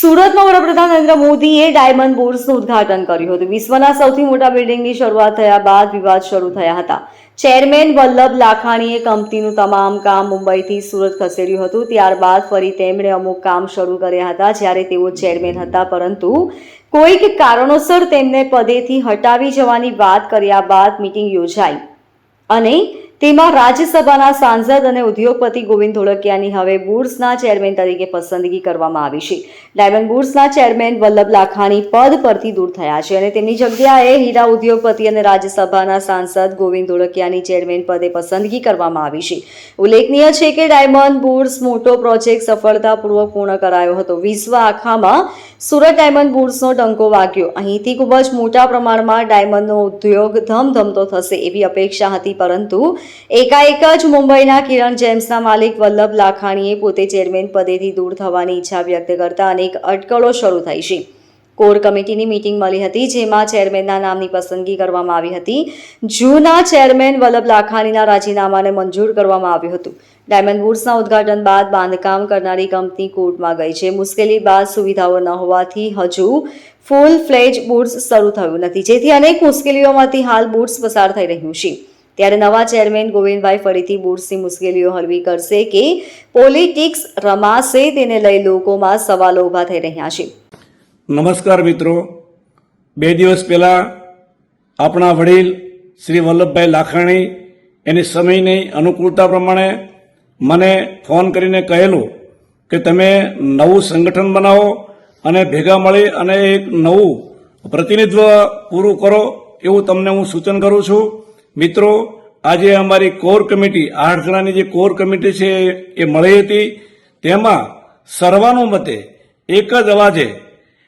સુરતમાં વડાપ્રધાન નરેન્દ્ર મોદીએ ડાયમંડ બુર્સનું ઉદ્ઘાટન કર્યું હતું। વિશ્વના સૌથી મોટા બિલ્ડિંગની શરૂઆત થયા બાદ વિવાદ શરૂ થયા હતા। ચેરમેન વલ્લભ લાખાણીએ કંપનીનું તમામ કામ મુંબઈથી સુરત ખસેડ્યું હતું। ત્યારબાદ ફરી તેમણે અમુક કામ શરૂ કર્યા હતા જ્યારે તેઓ ચેરમેન હતા, પરંતુ કોઈક કારણોસર તેમને પદેથી હટાવી જવાની વાત કર્યા બાદ મીટિંગ યોજાઈ અને તેમાં રાજ્યસભાના સાંસદ અને ઉદ્યોગપતિ ગોવિંદ ધોળકિયાની હવે બુર્સના ચેરમેન તરીકે પસંદગી કરવામાં આવી છે। ડાયમંડ બુર્સના ચેરમેન વલ્લભ લાખાણી પદ પરથી દૂર થયા છે અને તેમની જગ્યાએ હીરા ઉદ્યોગપતિ અને રાજ્યસભાના સાંસદ ગોવિંદ ધોળકિયાની ચેરમેન પદે પસંદગી કરવામાં આવી છે। ઉલ્લેખનીય છે કે ડાયમંડ બુર્સ મોટો પ્રોજેક્ટ સફળતાપૂર્વક પૂર્ણ કરાયો હતો। વિશ્વ આખામાં સુરત ડાયમંડ બુર્સનો ડંકો વાગ્યો। અહીંથી ખૂબ જ મોટા પ્રમાણમાં ડાયમંડનો ઉદ્યોગ ધમધમતો થશે એવી અપેક્ષા હતી, પરંતુ એકાએક જ મુંબઈના કિરણ જેમ્સના માલિક વલ્લભ લાખાણીએ પોતે ચેરમેન પદેથી દૂર થવાની ઈચ્છા વ્યક્ત કરતા અનેક અટકળો શરૂ થઈ છે। કોર કમિટીની મીટિંગ મળી હતી, જેમાં ચેરમેનના નામની પસંદગી કરવામાં આવી હતી। જૂના ચેરમેન વલ્લભ લાખાણીના રાજીનામાને મંજૂર કરવામાં આવ્યું હતું। ડાયમંડ બુર્સના ઉદ્ઘાટન બાદ બાંધકામ કરનારી કંપની કોર્ટમાં ગઈ છે। મુશ્કેલી બાદ સુવિધાઓ ન હોવાથી હજુ ફૂલ ફ્લેજ બુર્સ શરૂ થયું નથી, જેથી અનેક મુશ્કેલીઓમાંથી હાલ બુર્સ પસાર થઈ રહ્યું છે। ત્યારે નવા ચેરમેન ગોવિંદભાઈ ફરીથી બુર્સની મુશ્કેલીઓ હળવી કરશે કે પોલિટિક્સ રમાશે, તેને લઈ લોકોમાં સવાલો ઊભા થઈ રહ્યા છે। નમસ્કાર મિત્રો, 2 દિવસ પહેલા આપણા વડીલ શ્રી વલ્લભભાઈ લાખાણી એની સમયની અનુકૂળતા પ્રમાણે મને ફોન કરીને કહેલું કે તમે નવું સંગઠન બનાવો અને ભેગા મળી અને એક નવું પ્રતિનિધિત્વ પૂરું કરો, એવું તમને હું સૂચન કરું છું। મિત્રો, આજે અમારી કોર કમિટી 8 જણાની જે કોર કમિટી છે એ મળી હતી। તેમાં સર્વાનુમતે એક જ અવાજે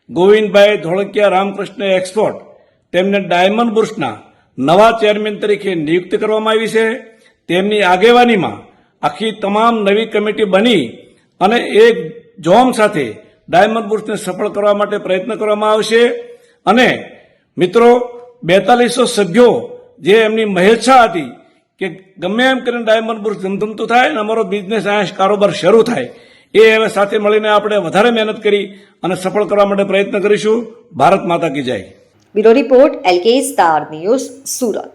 ગોવિંદભાઈ ધોળકિયા રામકૃષ્ણ એક્સપોર્ટ તેમને ડાયમંડ બુર્સના નવા ચેરમેન તરીકે નિયુક્ત કરવામાં આવી છે। તેમની આગેવાનીમાં આખી તમામ નવી કમિટી બની અને એક જોમ સાથે ડાયમંડ બુર્સને સફળ કરવા માટે પ્રયત્ન કરવામાં આવશે। અને મિત્રો, 4200 સભ્યો જે એમની મહેચ્છા હતી કે ગમે એમ કરીને ડાયમંડ બુર્સ ધમધમતું થાય અને અમારો બિઝનેસ અહીંયા કારોબાર શરૂ થાય, એ હવે સાથે મળીને આપણે વધારે મહેનત કરી અને સફળ કરવા માટે પ્રયત્ન કરીશું। ભારત માતા કી જય। Bureau report, LK star news, Surat.